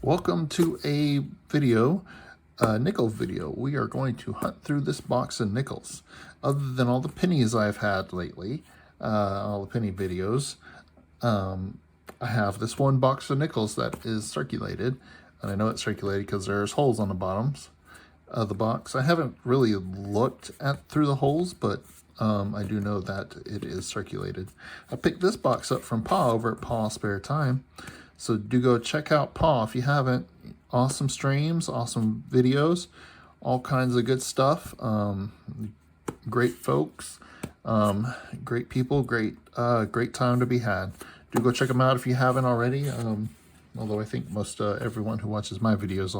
Welcome to a video, nickel video. We are going to hunt through this box of nickels. Other than all the pennies I've had lately, all the penny videos, I have this one box of nickels that is circulated. And I know it's circulated because there's holes on the bottoms of the box. I haven't really looked through the holes, but I do know that it is circulated. I picked this box up from Pa over at Pa's Spare Time. So do go check out Pa if you haven't. Awesome streams, awesome videos, all kinds of good stuff. Great folks, great people, great time to be had. Do go check them out if you haven't already. Although I think most everyone who watches my videos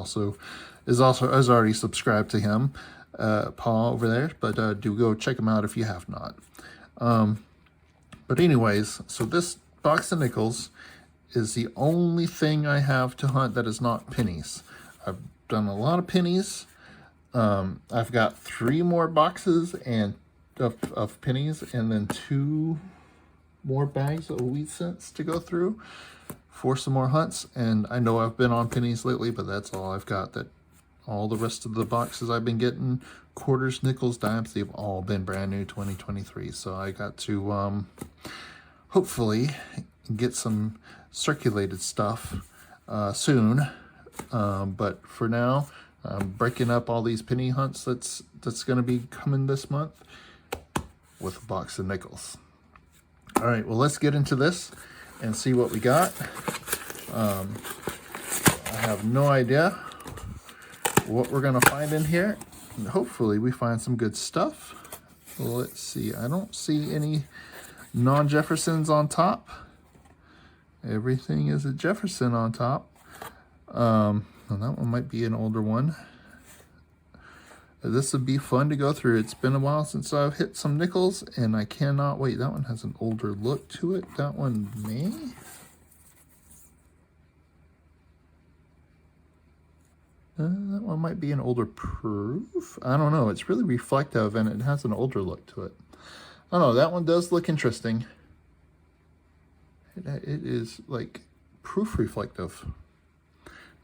has already subscribed to him, Pa over there. But do go check them out if you have not. But anyways, so this box of nickels is the only thing I have to hunt that is not pennies. I've done a lot of pennies. I've got 3 more boxes of pennies and then 2 more bags of wheat cents to go through for some more hunts. And I know I've been on pennies lately, but that's all I've got. That all the rest of the boxes I've been getting, quarters, nickels, dimes, they've all been brand new 2023. So I got to hopefully get some circulated stuff soon, but for now I'm breaking up all these penny hunts that's going to be coming this month with a box of nickels. All right, well, let's get into this and see what we got. I have no idea what we're going to find in here. And hopefully we find some good stuff. Let's see, I don't see any non-Jeffersons on top. Everything is a Jefferson on top. And that one might be an older one. This would be fun to go through. It's been a while since I've hit some nickels, and I cannot wait. That one has an older look to it. That one may. That one might be an older proof. I don't know. It's really reflective, and it has an older look to it. I don't know. That one does look interesting. It is like proof reflective.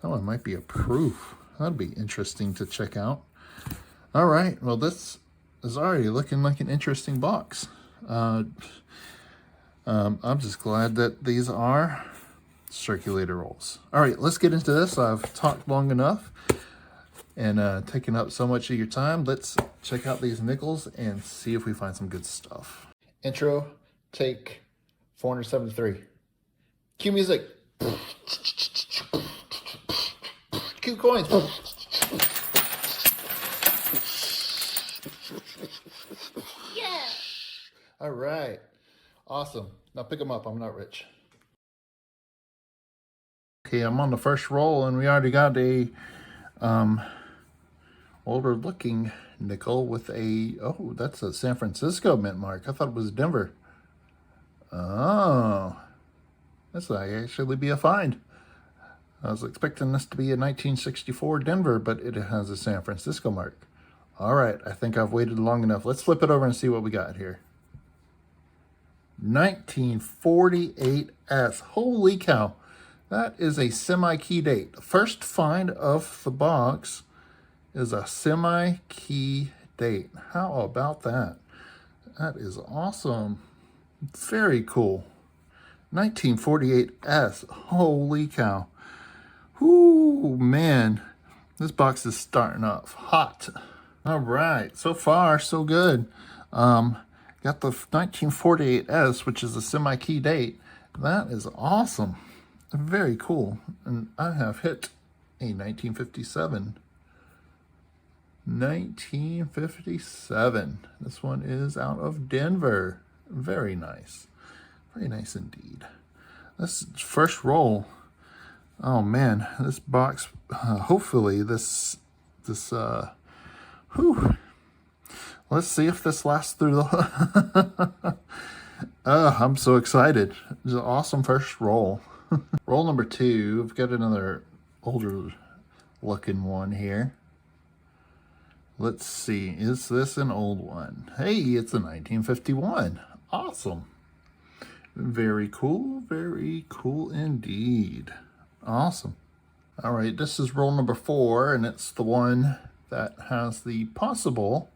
That one might be a proof. That'd be interesting to check out. All right, well, this is already looking like an interesting box. I'm just glad that these are circulator rolls. All right, let's get into this. I've talked long enough and taken up so much of your time. Let's check out these nickels and see if we find some good stuff. Intro, take 473. Cue music. Cue coins. Yeah. All right. Awesome. Now pick them up. I'm not rich. Okay, I'm on the first roll, and we already got a older looking nickel with a, oh, that's a San Francisco mint mark. I thought it was Denver. Oh, this might actually be a find. I was expecting this to be a 1964 Denver, but it has a San Francisco mark. All right, I think I've waited long enough. Let's flip it over and see what we got here. 1948S. Holy cow. That is a semi-key date. The first find of the box is a semi-key date. How about that? That is awesome. Very cool. 1948S. Holy cow. Whoo, man. This box is starting off hot. All right. So far, so good. Got the 1948S, which is a semi-key date. That is awesome. Very cool. And I have hit a 1957. 1957. This one is out of Denver. Very nice. Very nice indeed. This first roll. Oh man, this box. Hopefully this. Whew. Let's see if this lasts through the. I'm so excited. It's an awesome first roll. Roll number 2. I've got another older looking one here. Let's see. Is this an old one? Hey, it's a 1951. Awesome. Very cool. Very cool indeed. Awesome. All right, this is roll number 4, and it's the one that has the possible,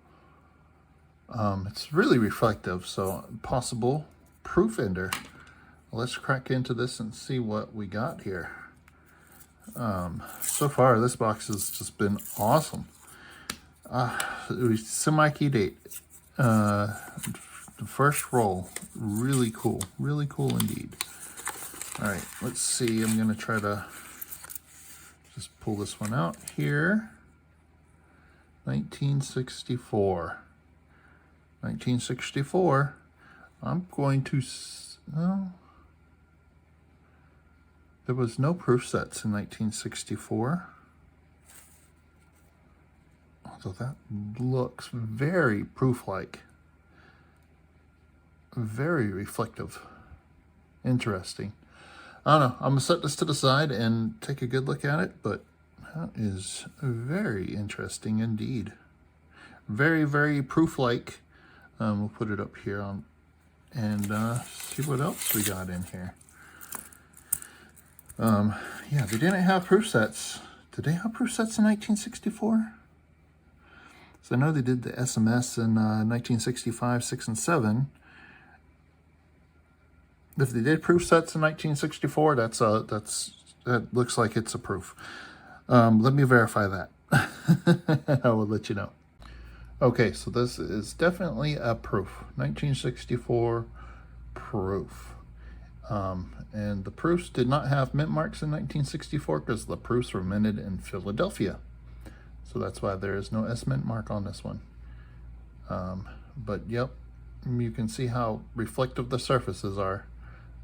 it's really reflective, so possible proof ender. Let's crack into this and see what we got here. So far, this box has just been awesome. Semi-key date. The first roll, really cool indeed. All right, let's see. I'm gonna try to just pull this one out here. 1964. 1964. I'm going to. Oh, there was no proof sets in 1964. Although that looks very proof-like. Very reflective. Interesting. I don't know. I'm going to set this to the side and take a good look at it, but that is very interesting indeed. Very, very proof-like. We'll put it up here on and see what else we got in here. Yeah, they didn't have proof sets. Did they have proof sets in 1964? So I know they did the SMS in 1965, 6, and 7. If they did proof sets in 1964, that looks like it's a proof. Let me verify that. I will let you know. Okay, so this is definitely a proof. 1964 proof. And the proofs did not have mint marks in 1964 because the proofs were minted in Philadelphia. So that's why there is no S mint mark on this one. But yep, you can see how reflective the surfaces are.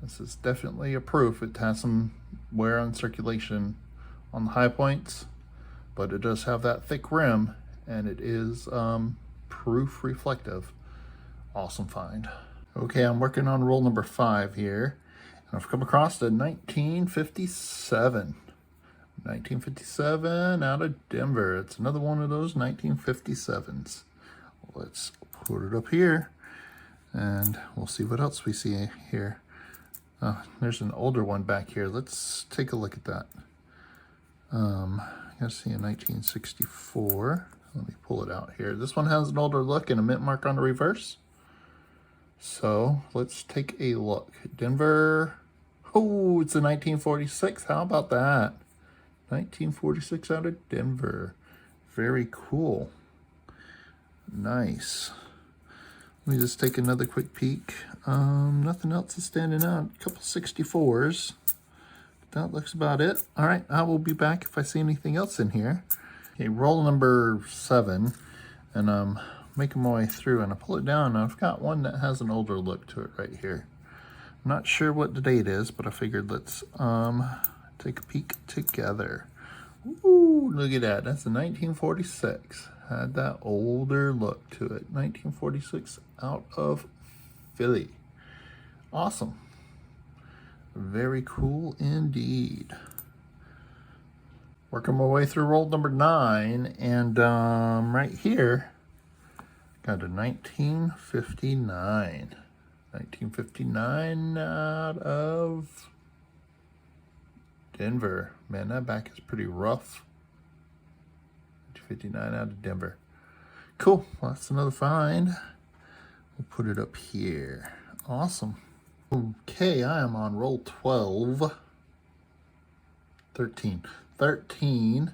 This is definitely a proof. It has some wear on circulation on the high points, but it does have that thick rim, and it is proof reflective. Awesome find. Okay, I'm working on roll number 5 here. And I've come across the 1957. 1957 out of Denver. It's another one of those 1957s. Let's put it up here, and we'll see what else we see here. There's an older one back here. Let's take a look at that. I gotta see a 1964. Let me pull it out here. This one has an older look and a mint mark on the reverse. So let's take a look. Denver. Oh, it's a 1946. How about that? 1946 out of Denver. Very cool. Nice. Let me just take another quick peek. Nothing else is standing out. A couple 64s. That looks about it. All right, I will be back if I see anything else in here. Okay, roll number 7, and I'm making my way through, and I pull it down, and I've got one that has an older look to it right here. I'm not sure what the date is, but I figured let's take a peek together. Ooh, look at that. That's a 1946. Had that older look to it. 1946 out of Philly. Awesome. Very cool indeed. Working my way through roll number 9, and right here, got a 1959. 1959 out of Denver. Man, that back is pretty rough. 1959 out of Denver. Cool. Well, that's another find. We'll put it up here. Awesome. Okay, I am on roll 12. 13,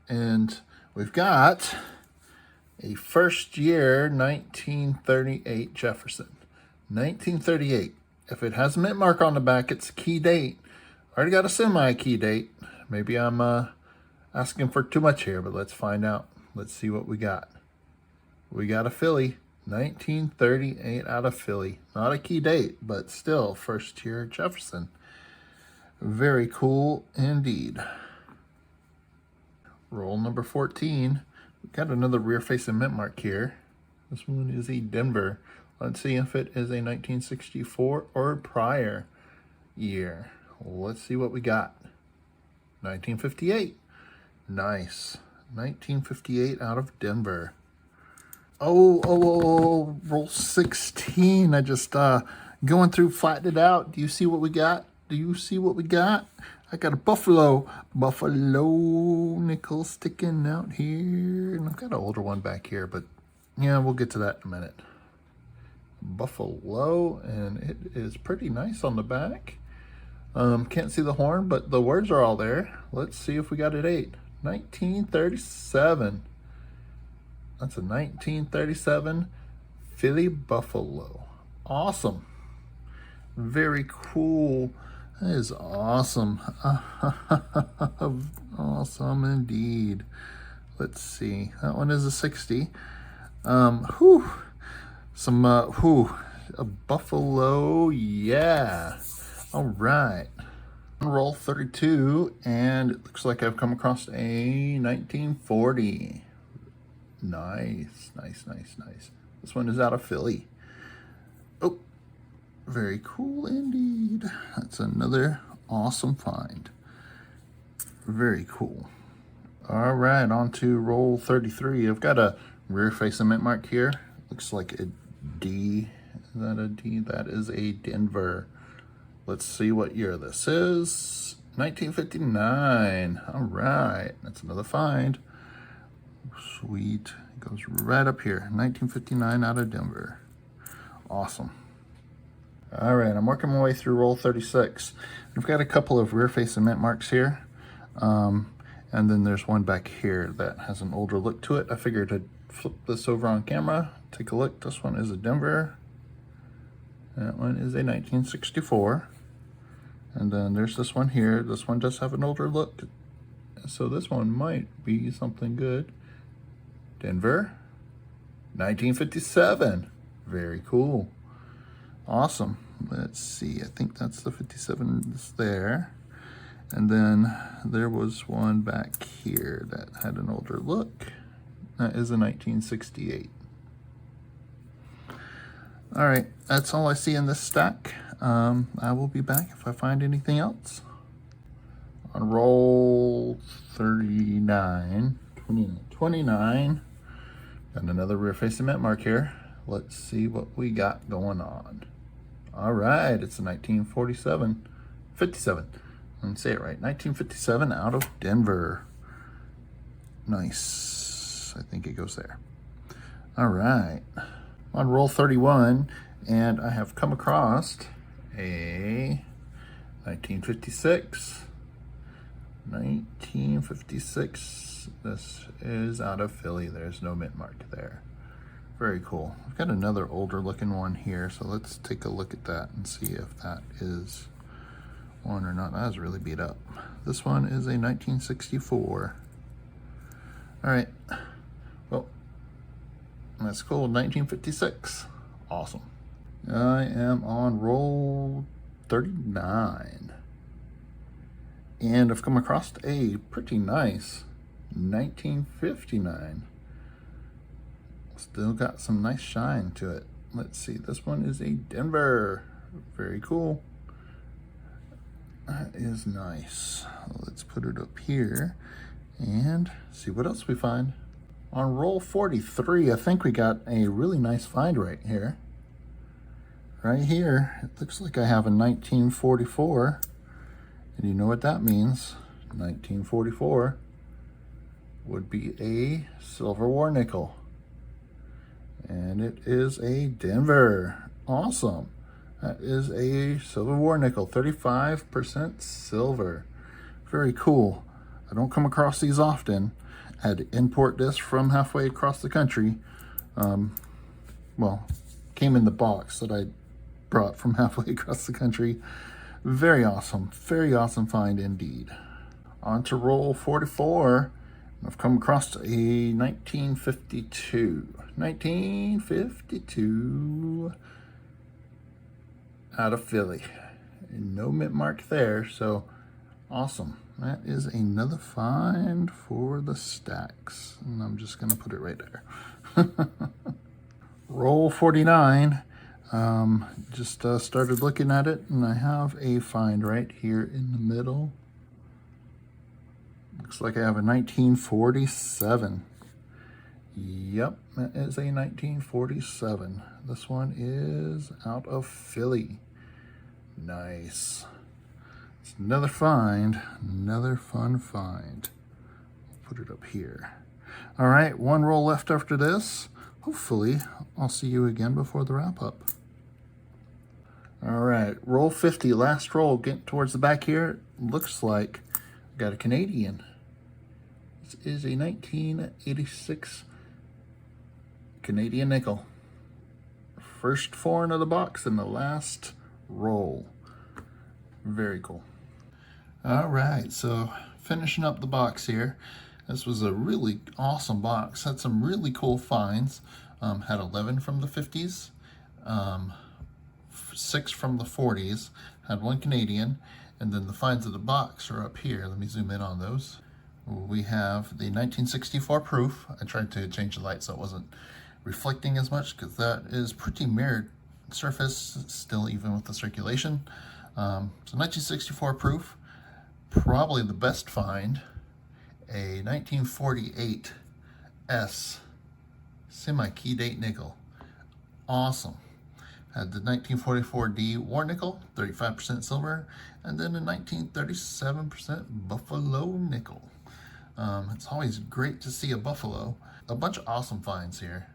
and we've got a first year 1938 Jefferson. 1938. If it has a mint mark on the back, it's a key date. Already got a semi-key date. Maybe I'm asking for too much here, but let's find out. Let's see what we got. We got a Philly. 1938 out of Philly. Not a key date, but still first year Jefferson. Very cool indeed. Roll number 14. We've got another rear facing mint mark here. This one is a Denver. Let's see if it is a 1964 or prior year. Let's see what we got. 1958. Nice. 1958 out of Denver. Oh, roll 16. I just going through, flattened it out. Do you see what we got? Do you see what we got? I got a buffalo nickel sticking out here. And I've got an older one back here, but yeah, we'll get to that in a minute. Buffalo, and it is pretty nice on the back. Can't see the horn, but the words are all there. Let's see if we got a date. 1937. That's a 1937 Philly Buffalo. Awesome. Very cool. That is awesome. Awesome indeed. Let's see. That one is a 60. A buffalo, yeah. All right. Roll 32, and it looks like I've come across a 1940. Nice. This one is out of Philly. Oh, very cool indeed. That's another awesome find. Very cool. All right, on to roll 33. I've got a rear face cement mark here. Looks like a D. Is that a D? That is a Denver. Let's see what year this is. 1959. All right, that's another find. Sweet. It goes right up here. 1959 out of Denver. Awesome. All right, I'm working my way through roll 36. I've got a couple of rear face cement marks here. And then there's one back here that has an older look to it. I figured I'd flip this over on camera. Take a look. This one is a Denver. That one is a 1964. And then there's this one here. This one does have an older look. So this one might be something good. Denver, 1957. Very cool. Awesome. Let's see. I think that's the 57 that's there. And then there was one back here that had an older look. That is a 1968. All right, that's all I see in this stack. I will be back if I find anything else. On roll 29, 29, got another rear face cement mark here. Let's see what we got going on. All right, it's a 1947, 57. Let me say it right. 1957 out of Denver. Nice. I think it goes there. All right. On roll 31, and I have come across a 1956. 1956. This is out of Philly. There's no mint mark there. Very cool. I've got another older looking one here, so let's take a look at that and see if that is one or not. That was really beat up. This one is a 1964. All right. Well, that's cool. 1956. Awesome. I am on roll 39. And I've come across a pretty nice 1959. Still got some nice shine to it. Let's see. This one is a Denver. Very cool. That is nice. Let's put it up here and see what else we find. On roll 43, I think we got a really nice find right here. Right here, it looks like I have a 1944. And you know what that means. 1944 would be a Silver War nickel. And it is a Denver. Awesome. That is a Silver War nickel, 35% silver. Very cool. I don't come across these often. I had to import this from halfway across the country. Well, came in the box that I brought from halfway across the country. Very awesome find indeed. On to roll 44. I've come across a 1952. 1952 out of Philly. No mint mark there, so awesome. That is another find for the stacks. And I'm just gonna put it right there. Roll 49. Just started looking at it, and I have a find right here in the middle. Looks like I have a 1947. Yep, that is a 1947. This one is out of Philly. Nice. It's another find, another fun find. Put it up here. All right, one roll left after this. Hopefully, I'll see you again before the wrap up. All right, roll 50, last roll, getting towards the back here. Looks like we got a Canadian. This is a 1986 Canadian nickel. First foreign of the box in the last roll. Very cool. All right, so finishing up the box here. This was a really awesome box. Had some really cool finds. Had 11 from the 50s, 6 from the 40s, had 1 Canadian, and then the finds of the box are up here. Let me zoom in on those. We have the 1964 proof. I tried to change the light so it wasn't reflecting as much because that is pretty mirrored surface still, even with the circulation. So 1964 proof, probably the best find. A 1948 S semi-key date nickel. Awesome. Had the 1944 D war nickel, 35% silver, and then a 1937% buffalo nickel. It's always great to see a buffalo. A bunch of awesome finds here.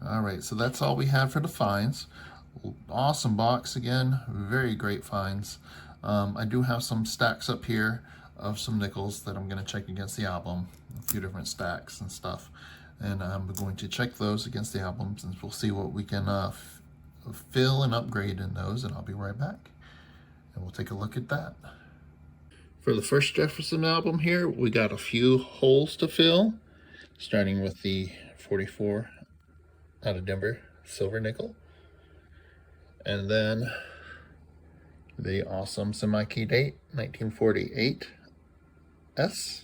All right, so that's all we have for the finds. Awesome box again, very great finds. I do have some stacks up here of some nickels that I'm going to check against the album, a few different stacks and stuff, and I'm going to check those against the albums, and we'll see what we can fill and upgrade in those, and I'll be right back and we'll take a look at that. For the first Jefferson album here, we got a few holes to fill, starting with the 44 out of Denver silver nickel, and then the awesome semi-key date 1948 S,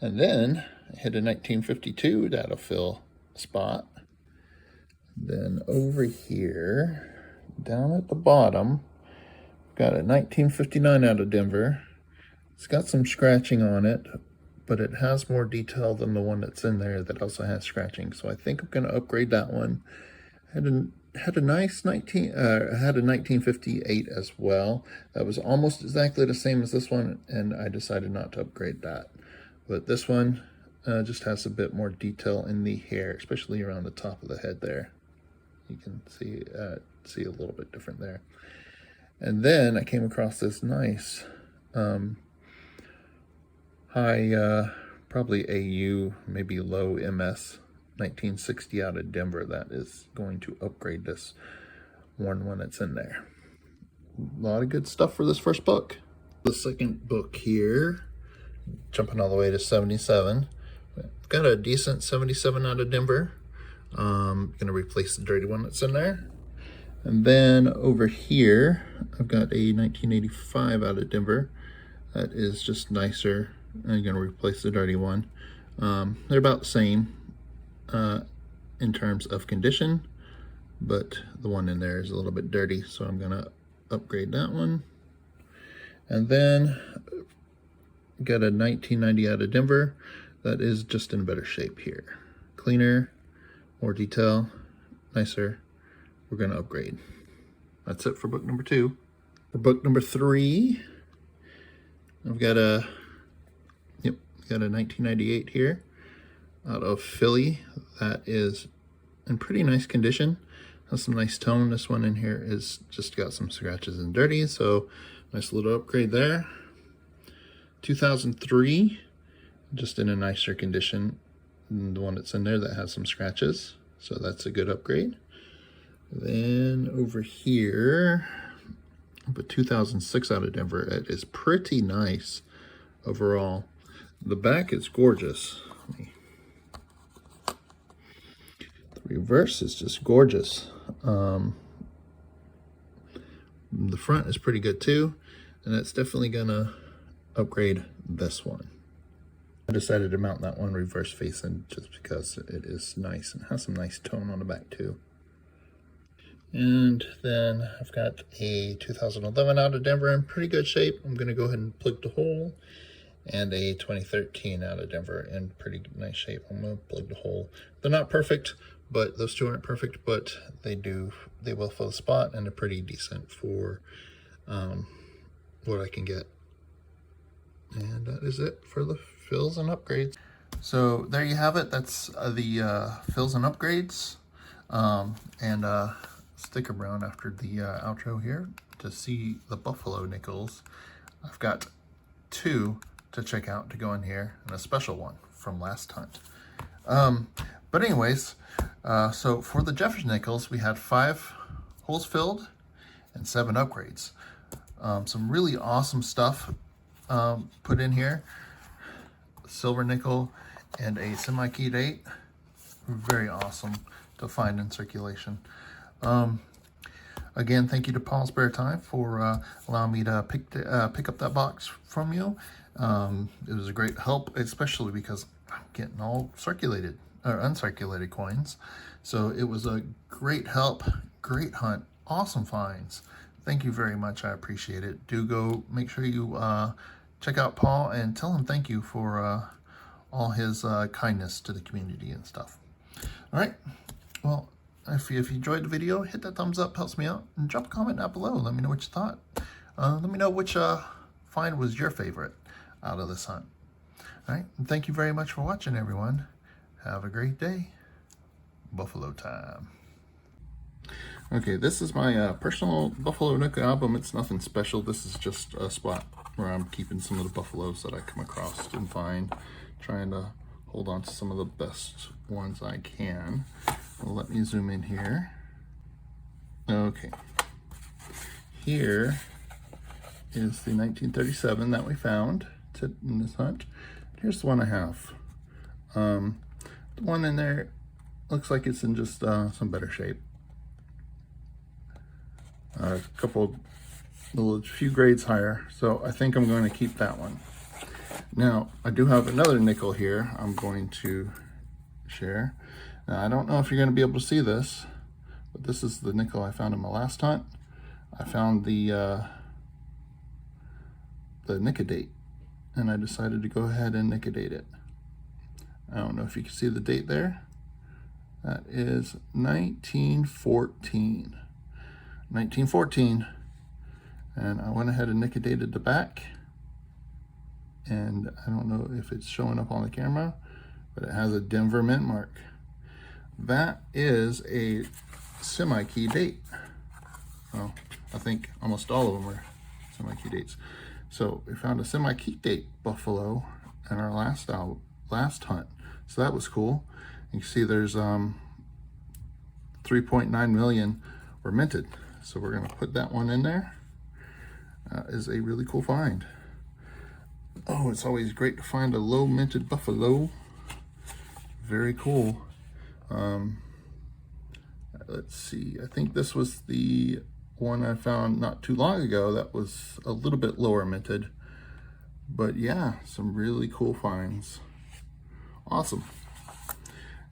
and then I hit a 1952 data fill spot. Then over here, down at the bottom, got a 1959 out of Denver. It's got some scratching on it, but it has more detail than the one that's in there that also has scratching. So I think I'm going to upgrade that one. Had a nice 1958 as well. That was almost exactly the same as this one, and I decided not to upgrade that. But this one just has a bit more detail in the hair, especially around the top of the head there. You can see a little bit different there. And then I came across this nice high, probably AU, maybe low MS, 1960 out of Denver. That is going to upgrade this one when it's in there. A lot of good stuff for this first book. The second book here, jumping all the way to 77. Got a decent 77 out of Denver. Gonna replace the dirty one that's in there. And then over here, I've got a 1985 out of Denver. That is just nicer. I'm gonna replace the dirty one. They're about the same in terms of condition, but the one in there is a little bit dirty, so I'm gonna upgrade that one. And then got a 1990 out of Denver. That is just in better shape here. Cleaner, more detail, nicer. We're gonna upgrade. That's it for book number 2. For book number 3, I've got a 1998 here out of Philly. That is in pretty nice condition. Has some nice tone. This one in here is just got some scratches and dirty, so nice little upgrade there. 2003, just in a nicer condition than the one that's in there that has some scratches, so that's a good upgrade. Then over here, but 2006 out of Denver. It is pretty nice overall. The back is gorgeous. The reverse is just gorgeous. The front is pretty good too, and it's definitely gonna upgrade this one. I decided to mount that one reverse facing just because it is nice and has some nice tone on the back too. And then I've got a 2011 out of Denver in pretty good shape. I'm going to go ahead and plug the hole. And a 2013 out of Denver in pretty nice shape. I'm going to plug the hole. They're not perfect, but those two aren't perfect, but they will fill the spot, and they're pretty decent for what I can get. And that is it for the fills and upgrades. So there you have it. That's the fills and upgrades. Stick around after the outro here to see the buffalo nickels. I've got 2 to check out to go in here, and a special one from last hunt. But anyways, so for the Jefferson nickels, we had 5 holes filled and 7 upgrades. Some really awesome stuff put in here. Silver nickel and a semi-keyed 8. Very awesome to find in circulation. Again, thank you to Paul Spare Time for allowing me to pick up that box from you. It was a great help, especially because I'm getting all circulated or uncirculated coins. So it was a great help, great hunt, awesome finds. Thank you very much. I appreciate it. Do go make sure you check out Paul and tell him thank you for all his kindness to the community and stuff. All right. Well, if you enjoyed the video, hit that thumbs up, helps me out, and drop a comment down below. Let me know what you thought. Let me know which find was your favorite out of this hunt. All right. And thank you very much for watching, everyone. Have a great day. Buffalo time. Okay, this is my personal buffalo nickel album. It's nothing special. This is just a spot where I'm keeping some of the buffaloes that I come across and find, trying to hold on to some of the best ones I can. Well, let me zoom in here. Okay, here is the 1937 that we found in this hunt. Here's the one I have. The one in there looks like it's in just some better shape. A few grades higher, so I think I'm going to keep that one. Now, I do have another nickel here I'm going to share. Now, I don't know if you're going to be able to see this, but this is the nickel I found in my last hunt. I found the nickel-date, and I decided to go ahead and nickel-date it. I don't know if you can see the date there. That is 1914. 1914. And I went ahead and nickel-dated the back. And I don't know if it's showing up on the camera, but it has a Denver mint mark. That is a semi-key date. Well, I think almost all of them are semi-key dates. So we found a semi-key date buffalo in our last hunt. So that was cool. You can see there's 3.9 million were minted. So we're gonna put that one in there. Is a really cool find. Oh, it's always great to find a low minted buffalo. Very cool. Let's see, I think this was the one I found not too long ago that was a little bit lower minted. But yeah, some really cool finds. Awesome.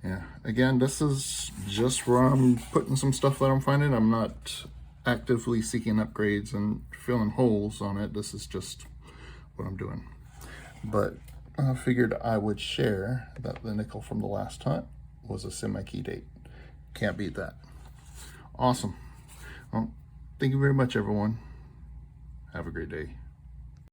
Yeah, again, this is just where I'm putting some stuff that I'm finding. I'm not actively seeking upgrades and filling holes on it. This is just what I'm doing. But I figured I would share that the nickel from the last hunt was a semi-key date. Can't beat that. Awesome. Well, thank you very much, everyone. Have a great day.